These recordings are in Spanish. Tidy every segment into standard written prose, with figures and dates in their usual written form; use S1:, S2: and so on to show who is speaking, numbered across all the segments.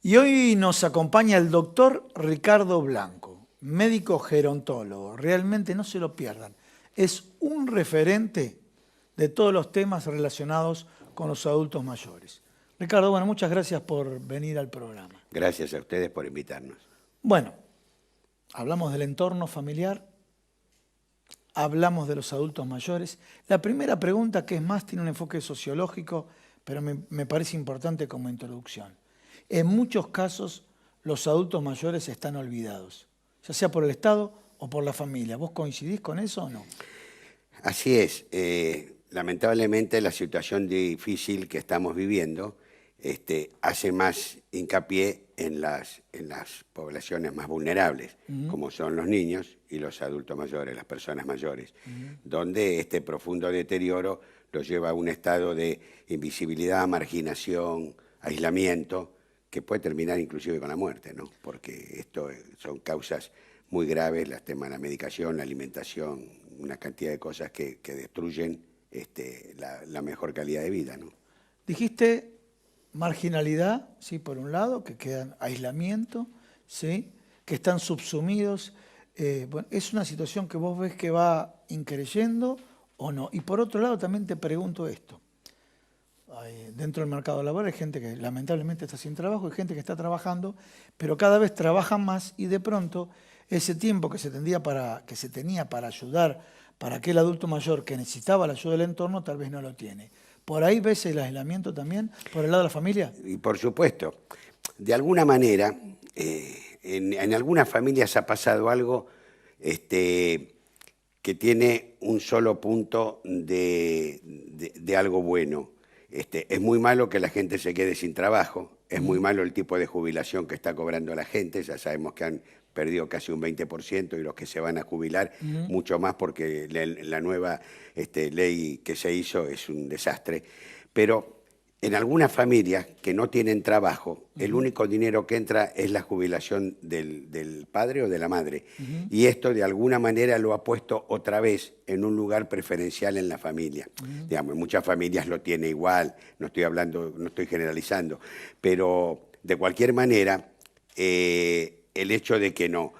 S1: Y hoy nos acompaña el doctor Ricardo Blanco, médico gerontólogo. Realmente no se lo pierdan. Es un referente de todos los temas relacionados con los adultos mayores. Ricardo, bueno, muchas gracias por venir al programa.
S2: Gracias a ustedes por invitarnos.
S1: Bueno, hablamos del entorno familiar, hablamos de los adultos mayores. La primera pregunta, que es más, tiene un enfoque sociológico, pero me parece importante como introducción. En muchos casos, los adultos mayores están olvidados, ya sea por el Estado o por la familia. ¿Vos coincidís con eso o no?
S2: Así es. Lamentablemente la situación difícil que estamos viviendo hace más hincapié en las poblaciones más vulnerables, como son los niños y los adultos mayores, las personas mayores, donde este profundo deterioro los lleva a un estado de invisibilidad, marginación, aislamiento, que puede terminar inclusive con la muerte, ¿no? Porque esto son causas muy graves, el tema de la medicación, la alimentación, una cantidad de cosas que destruyen la mejor calidad de vida, ¿no?
S1: Dijiste marginalidad, ¿sí? Por un lado, que quedan aislamiento, ¿sí? Que están subsumidos. Bueno, ¿es una situación que vos ves que va increyendo o no? Y por otro lado también te pregunto esto. Dentro del mercado laboral hay gente que lamentablemente está sin trabajo, hay gente que está trabajando, pero cada vez trabajan más y de pronto ese tiempo que se tenía para ayudar para aquel adulto mayor que necesitaba la ayuda del entorno, tal vez no lo tiene. ¿Por ahí ves el aislamiento también, por el lado de la familia?
S2: Y por supuesto, de alguna manera, en algunas familias ha pasado algo que tiene un solo punto de algo bueno. Es muy malo que la gente se quede sin trabajo, es muy malo el tipo de jubilación que está cobrando la gente, ya sabemos que han perdido casi un 20% y los que se van a jubilar mucho más porque la nueva ley que se hizo es un desastre. Pero en algunas familias que no tienen trabajo, el único dinero que entra es la jubilación del padre o de la madre. Y esto de alguna manera lo ha puesto otra vez en un lugar preferencial en la familia. Digamos, muchas familias lo tienen igual, no estoy generalizando, pero de cualquier manera, el hecho de que no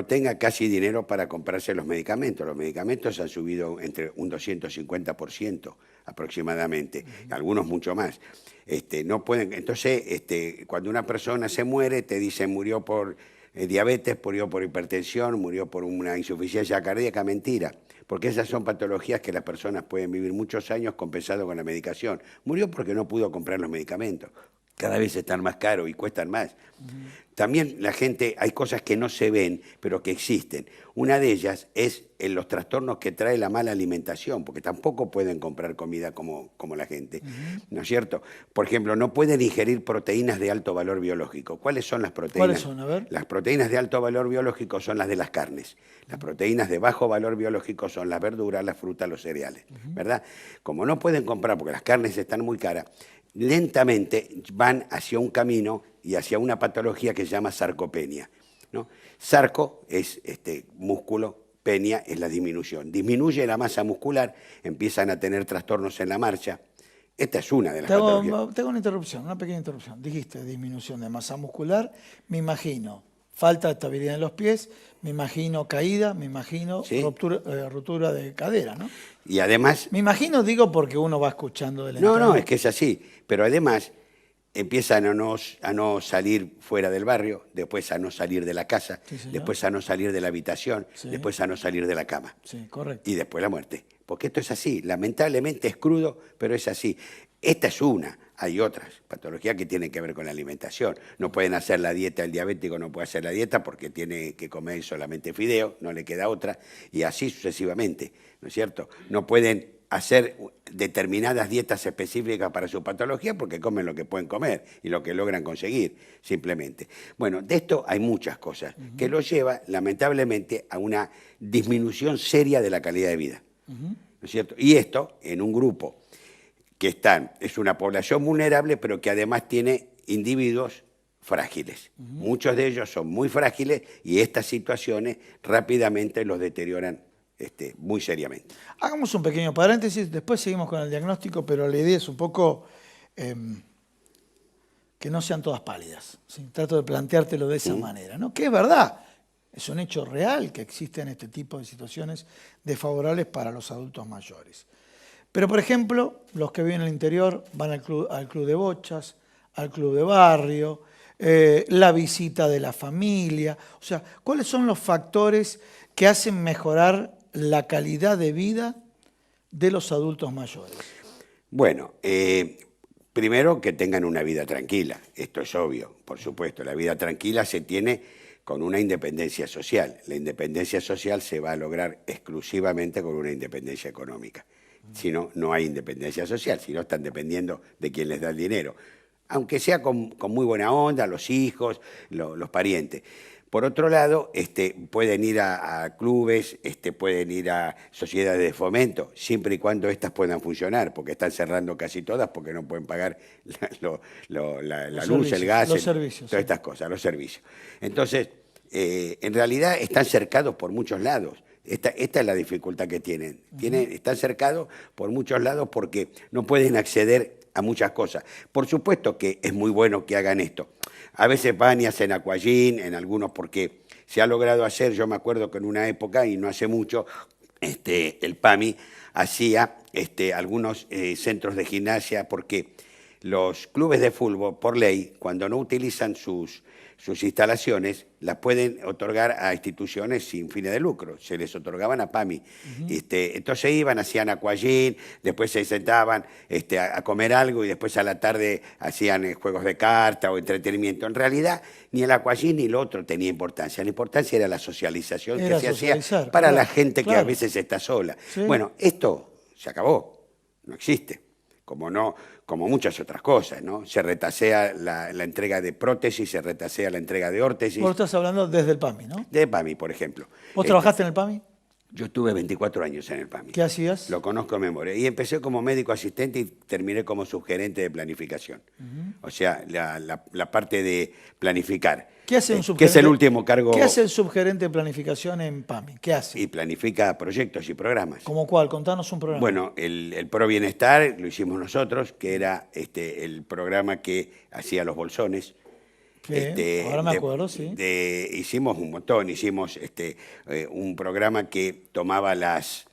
S2: tenga casi dinero para comprarse los medicamentos han subido entre un 250% aproximadamente, algunos mucho más. No pueden, entonces, cuando una persona se muere, te dicen murió por diabetes, murió por hipertensión, murió por una insuficiencia cardíaca. Mentira, porque esas son patologías que las personas pueden vivir muchos años compensado con la medicación. Murió porque no pudo comprar los medicamentos. Cada vez están más caros y cuestan más. También la gente, hay cosas que no se ven, pero que existen. Una de ellas es en los trastornos que trae la mala alimentación, porque tampoco pueden comprar comida como la gente, ¿no es cierto? Por ejemplo, no pueden ingerir proteínas de alto valor biológico. ¿Cuáles son las proteínas?
S1: ¿Cuáles son? A ver.
S2: Las proteínas de alto valor biológico son las de las carnes. Las proteínas de bajo valor biológico son las verduras, las frutas, los cereales, ¿verdad? Como no pueden comprar porque las carnes están muy caras, lentamente van hacia un camino y hacia una patología que se llama sarcopenia, ¿no? Sarco es músculo, penia es la disminución. Disminuye la masa muscular, empiezan a tener trastornos en la marcha. Esta es una de las patologías.
S1: Tengo una pequeña interrupción. Dijiste disminución de masa muscular, me imagino falta de estabilidad en los pies, me imagino caída, me imagino
S2: ¿Sí?
S1: Rotura de cadera, ¿no?
S2: Y además...
S1: Me imagino, digo, porque uno va escuchando del
S2: No,
S1: entorno.
S2: es que es así, pero además empiezan a no salir fuera del barrio, después a no salir de la casa,
S1: Sí, señor.
S2: después a no salir de la habitación,
S1: Sí.
S2: después a no salir de la cama.
S1: Sí, correcto.
S2: Y después la muerte. Porque esto es así, lamentablemente es crudo, pero es así. Esta es una, hay otras patologías que tienen que ver con la alimentación. No pueden hacer la dieta, el diabético no puede hacer la dieta porque tiene que comer solamente fideo, no le queda otra, y así sucesivamente, ¿no es cierto? No pueden hacer determinadas dietas específicas para su patología porque comen lo que pueden comer y lo que logran conseguir, simplemente. Bueno, de esto hay muchas cosas que lo lleva, lamentablemente, a una disminución seria de la calidad de vida, ¿no es cierto? Y esto en un grupo que es una población vulnerable, pero que además tiene individuos frágiles. Muchos de ellos son muy frágiles y estas situaciones rápidamente los deterioran muy seriamente.
S1: Hagamos un pequeño paréntesis, después seguimos con el diagnóstico, pero la idea es un poco que que no sean todas pálidas. ¿Sí? Trato de planteártelo de esa manera, ¿no? Que es verdad, es un hecho real que existen este tipo de situaciones desfavorables para los adultos mayores. Pero, por ejemplo, los que viven en el interior van al club de bochas, al club de barrio, la visita de la familia. O sea, ¿cuáles son los factores que hacen mejorar la calidad de vida de los adultos mayores?
S2: Bueno, primero que tengan una vida tranquila, esto es obvio, por supuesto. La vida tranquila se tiene con una independencia social. La independencia social se va a lograr exclusivamente con una independencia económica. Si no, no hay independencia social, si no están dependiendo de quién les da el dinero. Aunque sea con muy buena onda, los hijos, los parientes. Por otro lado, pueden ir a clubes, pueden ir a sociedades de fomento, siempre y cuando éstas puedan funcionar, porque están cerrando casi todas porque no pueden pagar la luz, el gas,
S1: los servicios,
S2: todas estas cosas, los servicios. Entonces, en realidad están cercados por muchos lados. Esta es la dificultad que tienen. Están cercados por muchos lados porque no pueden acceder a muchas cosas. Por supuesto que es muy bueno que hagan esto. A veces van y hacen aquagym, en algunos porque se ha logrado hacer. Yo me acuerdo que en una época, y no hace mucho, el PAMI hacía algunos centros de gimnasia porque los clubes de fútbol, por ley, cuando no utilizan sus instalaciones, las pueden otorgar a instituciones sin fines de lucro. Se les otorgaban a PAMI. Entonces iban, hacían aquagym, después se sentaban a comer algo y después a la tarde hacían juegos de carta o entretenimiento. En realidad, ni el aquagym ni lo otro tenía importancia. La importancia era la socialización que se hacía para la gente que a veces está sola. Sí. Bueno, esto se acabó, no existe. Como muchas otras cosas, ¿no? Se retasea la entrega de prótesis, se retasea la entrega de órtesis.
S1: Vos estás hablando desde el PAMI, ¿no?
S2: De PAMI, por ejemplo.
S1: ¿Vos trabajaste en el PAMI?
S2: Yo estuve 24 años en el PAMI.
S1: ¿Qué hacías?
S2: Lo conozco de memoria. Y empecé como médico asistente y terminé como subgerente de planificación. O sea, la parte de planificar.
S1: ¿Qué hace un subgerente?
S2: Que es el último cargo.
S1: ¿Qué hace el subgerente de planificación en PAMI? ¿Qué hace?
S2: Y planifica proyectos y programas.
S1: ¿Cómo cuál? Contanos un programa.
S2: Bueno, el Pro Bienestar lo hicimos nosotros, que era el programa que hacía los bolsones.
S1: Ahora me acuerdo, sí.
S2: Hicimos un montón, hicimos un programa que tomaba las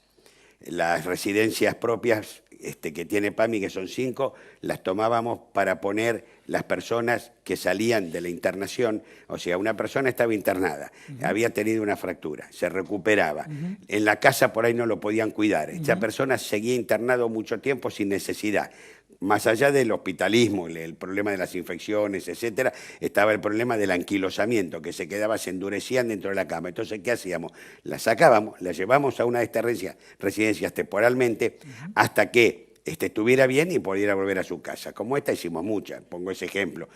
S2: residencias propias que tiene PAMI, que son 5, las tomábamos para poner las personas que salían de la internación. O sea, una persona estaba internada, había tenido una fractura, se recuperaba. En la casa por ahí no lo podían cuidar. Esa persona seguía internado mucho tiempo sin necesidad. Más allá del hospitalismo, el problema de las infecciones, etcétera, estaba el problema del anquilosamiento, que se endurecían dentro de la cama. Entonces, ¿qué hacíamos? Las sacábamos, las llevamos a una de estas residencias temporalmente hasta que estuviera bien y pudiera volver a su casa. Como esta hicimos muchas, pongo ese ejemplo.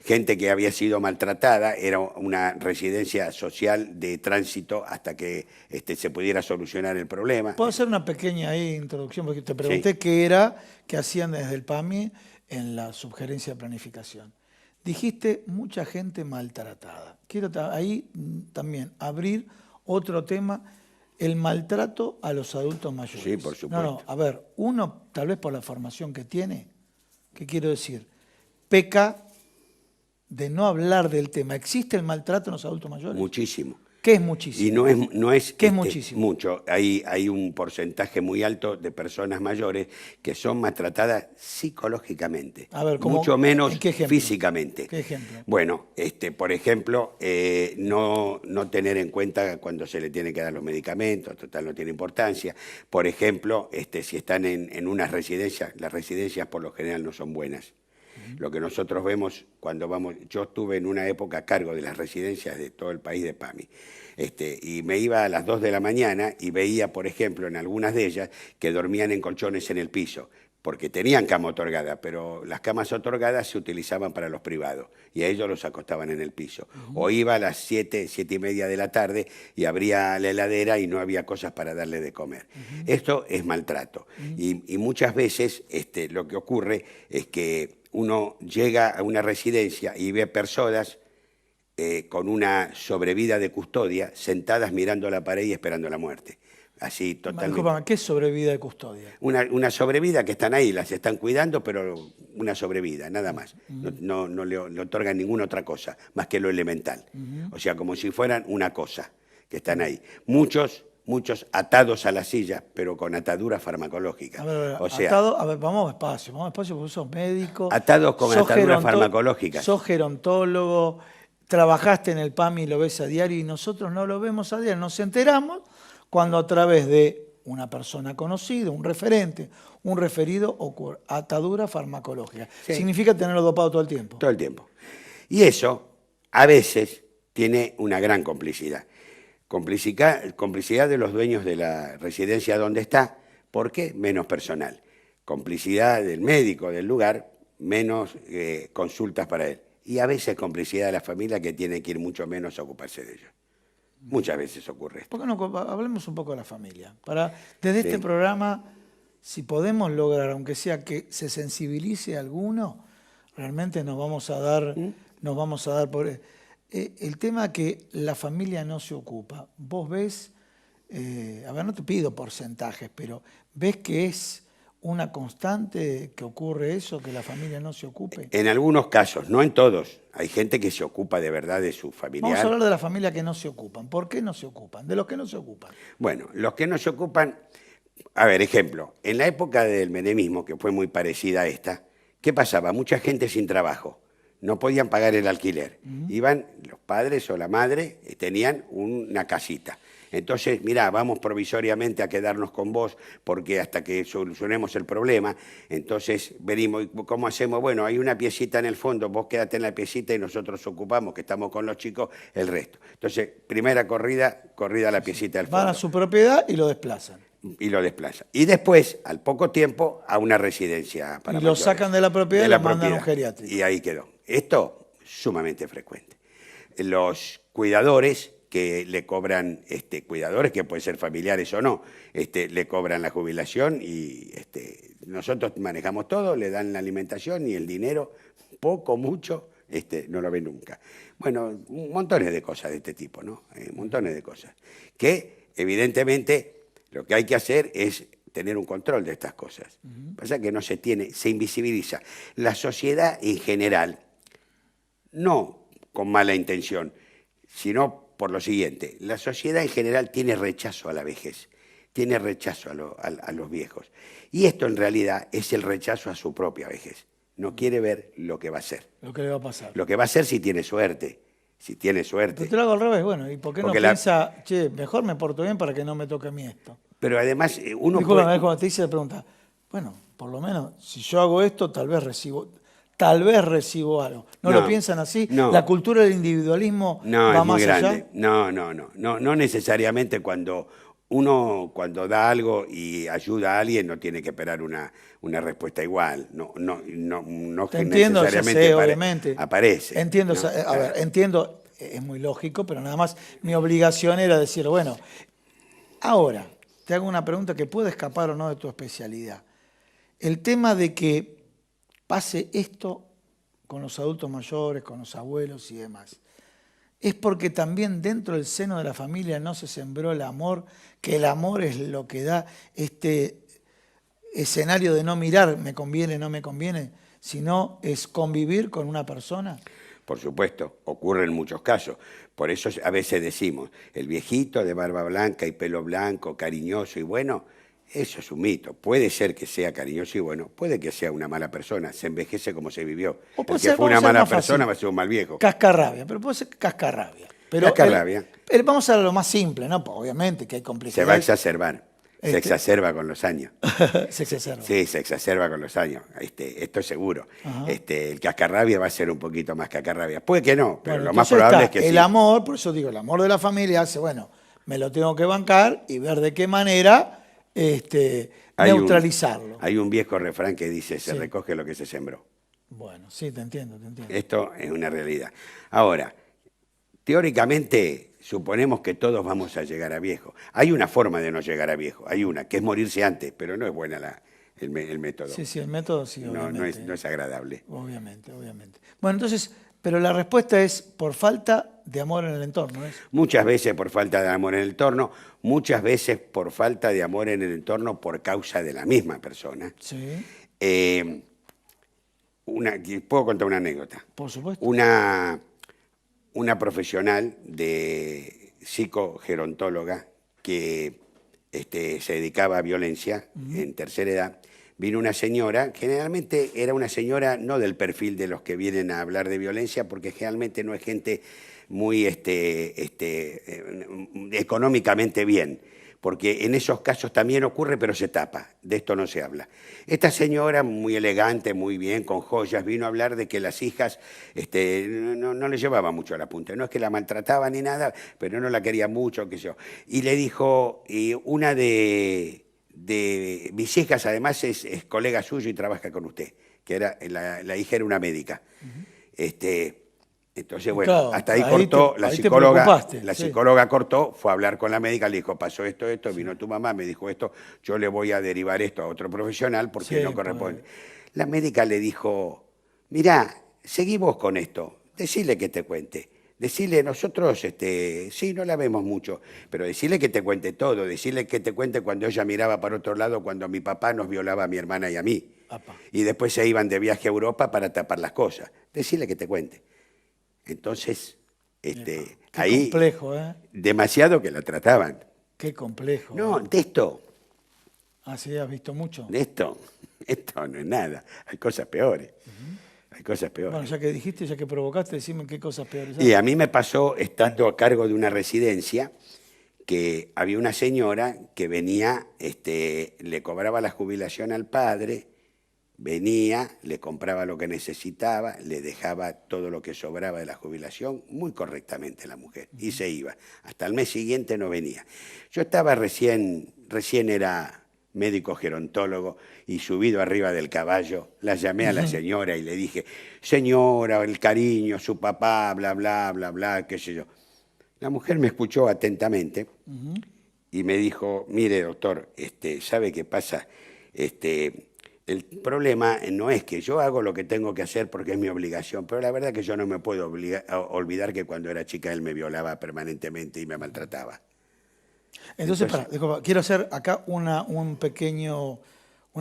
S2: Gente que había sido maltratada, era una residencia social de tránsito hasta que se pudiera solucionar el problema.
S1: ¿Puedo hacer una pequeña introducción? Porque te pregunté qué hacían desde el PAMI en la subgerencia de planificación. Dijiste mucha gente maltratada. Quiero ahí también abrir otro tema. El maltrato a los adultos mayores.
S2: Sí, por supuesto.
S1: A ver, uno, tal vez por la formación que tiene, ¿qué quiero decir? Peca de no hablar del tema. ¿Existe el maltrato en los adultos mayores?
S2: Muchísimo.
S1: ¿Qué es muchísimo?
S2: Y no es
S1: ¿Qué es muchísimo?
S2: Mucho. Hay un porcentaje muy alto de personas mayores que son maltratadas psicológicamente.
S1: A ver,
S2: mucho menos
S1: ¿qué ejemplo?
S2: Físicamente.
S1: ¿Qué ejemplo?
S2: Bueno, por ejemplo, no tener en cuenta cuando se le tiene que dar los medicamentos, total no tiene importancia. Por ejemplo, si están en unas residencias, las residencias por lo general no son buenas. Lo que nosotros vemos cuando vamos, yo estuve en una época a cargo de las residencias de todo el país de PAMI, y me iba a las 2 de la mañana y veía, por ejemplo, en algunas de ellas que dormían en colchones en el piso, porque tenían cama otorgada, pero las camas otorgadas se utilizaban para los privados y a ellos los acostaban en el piso. O iba a las 7:30 de la tarde y abría la heladera y no había cosas para darle de comer. Esto es maltrato. Y muchas veces lo que ocurre es que uno llega a una residencia y ve personas con una sobrevida de custodia sentadas mirando la pared y esperando la muerte. así totalmente.
S1: Discúlpame, ¿qué es sobrevida de custodia?
S2: Una sobrevida que están ahí, las están cuidando, pero una sobrevida, nada más. No le otorgan ninguna otra cosa, más que lo elemental. O sea, como si fueran una cosa, que están ahí. Muchos atados a la silla, pero con atadura farmacológica.
S1: A ver,
S2: O sea,
S1: atado, a ver, vamos despacio, porque sos médico.
S2: atados con
S1: sos
S2: ataduras farmacológicas.
S1: Sos gerontólogo, trabajaste en el PAMI y lo ves a diario y nosotros no lo vemos a diario. Nos enteramos cuando a través de una persona conocida, un referente, un referido, ocurre atadura farmacológica.
S2: Sí.
S1: Significa tenerlo dopado todo el tiempo.
S2: Todo el tiempo. Y eso, a veces, tiene una gran complicidad. Complicidad de los dueños de la residencia donde está, ¿por qué? Menos personal. Complicidad del médico del lugar, menos consultas para él. Y a veces complicidad de la familia que tiene que ir mucho menos a ocuparse de ellos. Muchas veces ocurre esto.
S1: ¿Por qué no hablemos un poco de la familia? Desde
S2: Sí.
S1: este programa, si podemos lograr, aunque sea que se sensibilice a alguno, realmente nos vamos a dar por... el tema que la familia no se ocupa. Vos ves, a ver, no te pido porcentajes, pero ves que es una constante que ocurre eso, que la familia no se ocupe.
S2: En algunos casos, no en todos. Hay gente que se ocupa de verdad de su familiar.
S1: Vamos a hablar de la familia que no se ocupan. ¿Por qué no se ocupan? De los que no se ocupan.
S2: Bueno, los que no se ocupan, a ver, ejemplo, en la época del menemismo, que fue muy parecida a esta, ¿qué pasaba? Mucha gente sin trabajo, no podían pagar el alquiler. Iban los padres o la madre, tenían una casita. Entonces, mirá, vamos provisoriamente a quedarnos con vos porque hasta que solucionemos el problema, entonces venimos, ¿cómo hacemos? Bueno, hay una piecita en el fondo, vos quédate en la piecita y nosotros ocupamos, que estamos con los chicos, el resto. Entonces, primera corrida a la piecita del fondo.
S1: Van a su propiedad y lo desplazan.
S2: Y lo desplazan. Y después, al poco tiempo, a una residencia para
S1: Y lo
S2: mayores.
S1: sacan de la propiedad y lo mandan a un geriátrico.
S2: Y ahí quedó. Esto, sumamente frecuente. Los cuidadores que le cobran, cuidadores que pueden ser familiares o no, le cobran la jubilación y nosotros manejamos todo, le dan la alimentación y el dinero, poco, mucho, no lo ven nunca. Bueno, montones de cosas de este tipo, ¿no? Montones de cosas. Que, evidentemente, lo que hay que hacer es tener un control de estas cosas. Pasa que no se tiene, se invisibiliza. La sociedad en general, no con mala intención, sino por lo siguiente, la sociedad en general tiene rechazo a la vejez, tiene rechazo a los viejos. Y esto en realidad es el rechazo a su propia vejez. No quiere ver lo que va a ser.
S1: Lo que le va a pasar.
S2: Lo que va a ser si tiene suerte. Si tiene suerte.
S1: Pero te lo hago al revés, bueno, ¿y por qué
S2: Porque
S1: no piensa, che, mejor me porto bien para que no me toque a mí esto?
S2: Pero además uno
S1: Disculpame,
S2: puede...
S1: cuando te dice la pregunta, bueno, por lo menos, si yo hago esto, tal vez recibo algo. ¿No lo piensan así?
S2: No.
S1: ¿La cultura del individualismo va
S2: es muy
S1: más
S2: grande.
S1: allá?
S2: No necesariamente cuando da algo y ayuda a alguien no tiene que esperar una respuesta igual. No
S1: Te entiendo, ya
S2: necesariamente
S1: sé, obviamente.
S2: aparece.
S1: Entiendo,
S2: ¿no?
S1: a ver, entiendo, es muy lógico, pero nada más mi obligación era decir, bueno, ahora te hago una pregunta que puede escapar o no de tu especialidad. El tema de que pase esto con los adultos mayores, con los abuelos y demás, es porque también dentro del seno de la familia no se sembró el amor, que el amor es lo que da este escenario de no mirar, me conviene, no me conviene, sino es convivir con una persona.
S2: Por supuesto, ocurre en muchos casos. Por eso a veces decimos, el viejito de barba blanca y pelo blanco, cariñoso y bueno, eso es un mito. Puede ser que sea cariñoso y bueno, puede que sea una mala persona, se envejece como se vivió.
S1: O
S2: El
S1: puede
S2: que
S1: ser,
S2: fue una
S1: vamos a ser
S2: mala
S1: más
S2: persona
S1: fácil.
S2: va a ser un mal viejo.
S1: Cascarrabia, pero puede ser cascarrabia. Pero
S2: Cascarrabia.
S1: Vamos a lo más simple, ¿no? Pues obviamente que hay
S2: Se
S1: complejidades.
S2: va a exacerbar. Se exacerba con los años.
S1: Se exacerba.
S2: Sí, se exacerba con los años. Esto es seguro. El cascarrabia va a ser un poquito más cascarrabia. Puede que no, pero
S1: Bueno,
S2: lo más
S1: entonces
S2: probable
S1: está
S2: es que
S1: el
S2: sí.
S1: amor, por eso digo, el amor de la familia hace, bueno, me lo tengo que bancar y ver de qué manera neutralizarlo.
S2: Hay un viejo refrán que dice, se
S1: Sí.
S2: recoge lo que se sembró.
S1: Bueno, sí, te entiendo.
S2: Esto es una realidad. Ahora, teóricamente, suponemos que todos vamos a llegar a viejo. Hay una forma de no llegar a viejo, hay una, que es morirse antes, pero no es buena el método.
S1: Sí, el método sí,
S2: no
S1: obviamente.
S2: no es agradable.
S1: Obviamente. Bueno, entonces, pero la respuesta es por falta de amor en el entorno. ¿Es?
S2: Muchas veces por falta de amor en el entorno, muchas veces por falta de amor en el entorno por causa de la misma persona.
S1: Sí,
S2: Puedo contar una anécdota.
S1: por supuesto.
S2: Una profesional de psicogerontóloga que se dedicaba a violencia en tercera edad, vino una señora, generalmente era una señora no del perfil de los que vienen a hablar de violencia, porque generalmente no es gente muy económicamente bien, porque en esos casos también ocurre, pero se tapa, de esto no se habla. Esta señora, muy elegante, muy bien, con joyas, vino a hablar de que las hijas no le llevaban mucho a la punta, no es que la maltrataban ni nada, pero no la quería mucho, qué sé yo. Y le dijo, y una de mis hijas además es colega suyo y trabaja con usted, que era la hija era una médica. Entonces, bueno,
S1: Claro,
S2: hasta ahí
S1: ahí
S2: cortó,
S1: te-
S2: la
S1: ahí te
S2: psicóloga,
S1: preocupaste,
S2: la
S1: sí.
S2: psicóloga cortó, fue a hablar con la médica, le dijo, pasó esto, vino tu mamá, me dijo esto, yo le voy a derivar esto a otro profesional porque
S1: Sí,
S2: no corresponde. La médica le dijo, mirá, seguí vos con esto, decile que te cuente. Decirle, nosotros, sí, no la vemos mucho, pero decirle que te cuente todo, decirle que te cuente cuando ella miraba para otro lado, cuando mi papá nos violaba a mi hermana y a mí.
S1: Apa.
S2: Y después se iban de viaje a Europa para tapar las cosas. Decirle que te cuente. Entonces,
S1: Qué
S2: ahí,
S1: complejo, ¿eh?
S2: demasiado que la trataban.
S1: Qué complejo.
S2: No,
S1: ¿eh?
S2: de esto
S1: Has visto mucho.
S2: esto no es nada. Hay cosas peores. Hay cosas peores.
S1: Bueno, ya que dijiste, ya que provocaste, decime qué cosas peores hay.
S2: Y a mí me pasó, estando a cargo de una residencia, que había una señora que venía, le cobraba la jubilación al padre, venía, le compraba lo que necesitaba, le dejaba todo lo que sobraba de la jubilación, muy correctamente la mujer, y se iba. Hasta el mes siguiente no venía. Yo estaba recién era médico gerontólogo, y subido arriba del caballo, la llamé a la señora y le dije, señora, el cariño, su papá, bla, bla, bla, bla, qué sé yo. La mujer me escuchó atentamente y me dijo, mire, doctor, ¿sabe qué pasa? El problema no es que yo hago lo que tengo que hacer porque es mi obligación, pero la verdad que yo no me puedo olvidar que cuando era chica él me violaba permanentemente y me maltrataba.
S1: Entonces, disculpa, quiero hacer acá una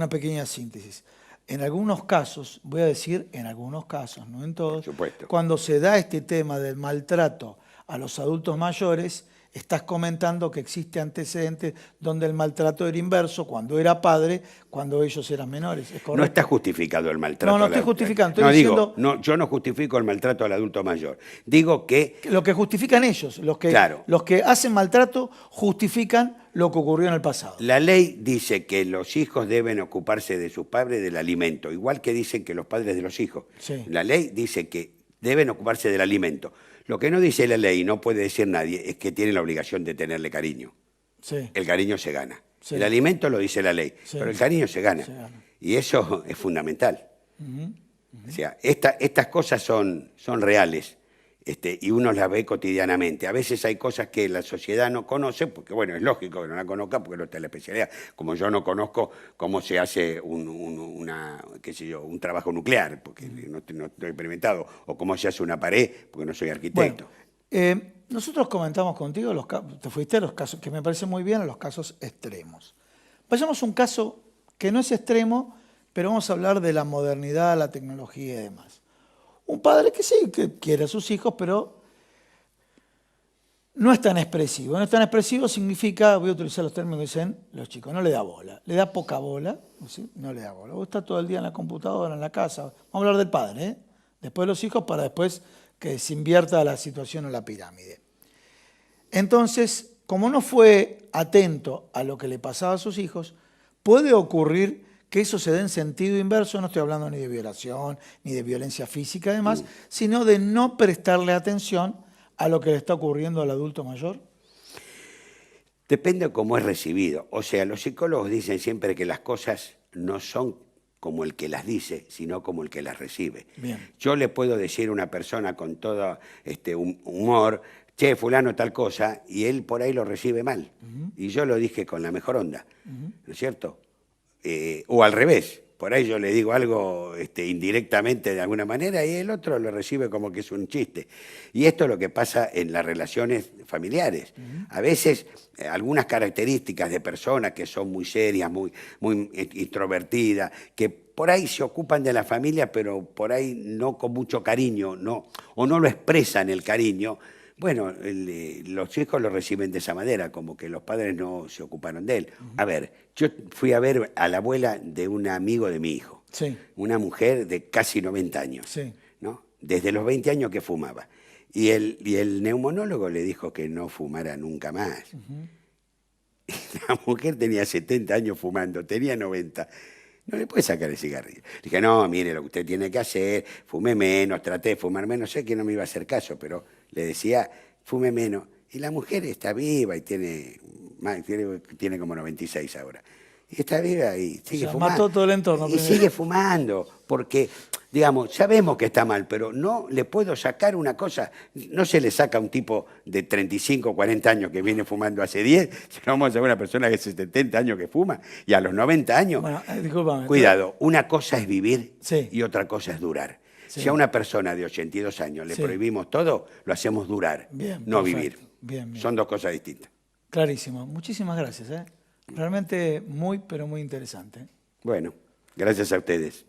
S1: pequeña síntesis. En algunos casos, voy a decir en algunos casos, no en todos,
S2: Por supuesto.
S1: cuando se da este tema del maltrato a los adultos mayores, estás comentando que existe antecedentes donde el maltrato era inverso, cuando era padre, cuando ellos eran menores. ¿Es correcto?
S2: No está justificado el maltrato.
S1: No estoy justificando,
S2: No,
S1: estoy diciendo
S2: no, yo no justifico el maltrato al adulto mayor. Digo que
S1: lo que justifican ellos,
S2: Claro.
S1: los que hacen maltrato justifican lo que ocurrió en el pasado.
S2: la ley dice que los hijos deben ocuparse de sus padres del alimento, igual que dicen que los padres de los hijos.
S1: Sí.
S2: La ley dice que deben ocuparse del alimento. Lo que no dice la ley, no puede decir nadie, es que tiene la obligación de tenerle cariño.
S1: Sí.
S2: El cariño se gana.
S1: Sí.
S2: El alimento lo dice la ley,
S1: Sí.
S2: pero el cariño se gana.
S1: Se gana.
S2: Y eso es fundamental. O sea, estas cosas son reales, y uno las ve cotidianamente. A veces hay cosas que la sociedad no conoce, porque bueno, es lógico que no la conozca porque no está en la especialidad. Como yo no conozco cómo se hace un trabajo nuclear, porque no estoy experimentado, o cómo se hace una pared, porque no soy arquitecto.
S1: Bueno, nosotros comentamos contigo, te fuiste a los casos, que me parece muy bien, a los casos extremos. Vayamos a un caso que no es extremo, pero vamos a hablar de la modernidad, la tecnología y demás. Un padre que sí, que quiere a sus hijos, pero no es tan expresivo. No es tan expresivo significa, voy a utilizar los términos que dicen los chicos, no le da bola. Le da poca bola, ¿sí? No le da bola. Vos estás todo el día en la computadora, en la casa. Vamos a hablar del padre, ¿eh? Después los hijos, para después que se invierta la situación o la pirámide. Entonces, como no fue atento a lo que le pasaba a sus hijos, puede ocurrir que eso se dé en sentido inverso. No estoy hablando ni de violación, ni de violencia física además, sino de no prestarle atención a lo que le está ocurriendo al adulto mayor.
S2: Depende de cómo es recibido. O sea, los psicólogos dicen siempre que las cosas no son como el que las dice, sino como el que las recibe.
S1: Bien.
S2: Yo le puedo decir a una persona con todo humor, che, fulano tal cosa, y él por ahí lo recibe mal. Y yo lo dije con la mejor onda, ¿no es cierto? O al revés, por ahí yo le digo algo indirectamente de alguna manera y el otro lo recibe como que es un chiste. Y esto es lo que pasa en las relaciones familiares. A veces algunas características de personas que son muy serias, muy introvertidas, que por ahí se ocupan de la familia, pero por ahí no con mucho cariño, o no lo expresan el cariño. Bueno, los hijos lo reciben de esa manera, como que los padres no se ocuparon de él. A ver, yo fui a ver a la abuela de un amigo de mi hijo,
S1: Sí,
S2: una mujer de casi 90 años,
S1: sí.
S2: ¿no? Desde los 20 años que fumaba. Y el neumonólogo le dijo que no fumara nunca más. La mujer tenía 70 años fumando, tenía 90. No le puede sacar el cigarrillo. Dije, no, mire, lo que usted tiene que hacer, fume menos, traté de fumar menos. Sé que no me iba a hacer caso, pero le decía, fume menos. Y la mujer está viva y tiene como 96 ahora. Y está viva y sigue fumando.
S1: Mató todo el entorno.
S2: Y sigue fumando, porque, digamos, sabemos que está mal, pero no le puedo sacar una cosa. No se le saca a un tipo de 35, 40 años que viene fumando hace 10, si no vamos a una persona que hace 70 años que fuma, y a los 90 años,
S1: Bueno, discúlpame.
S2: cuidado, una cosa es vivir
S1: Sí.
S2: y otra cosa es durar.
S1: Sí.
S2: Si a una persona de 82 años le prohibimos todo, lo hacemos durar,
S1: Bien,
S2: no
S1: perfecto.
S2: vivir.
S1: Bien.
S2: Son dos cosas distintas.
S1: Clarísimo. Muchísimas gracias. Realmente muy, pero muy interesante.
S2: Bueno, gracias a ustedes.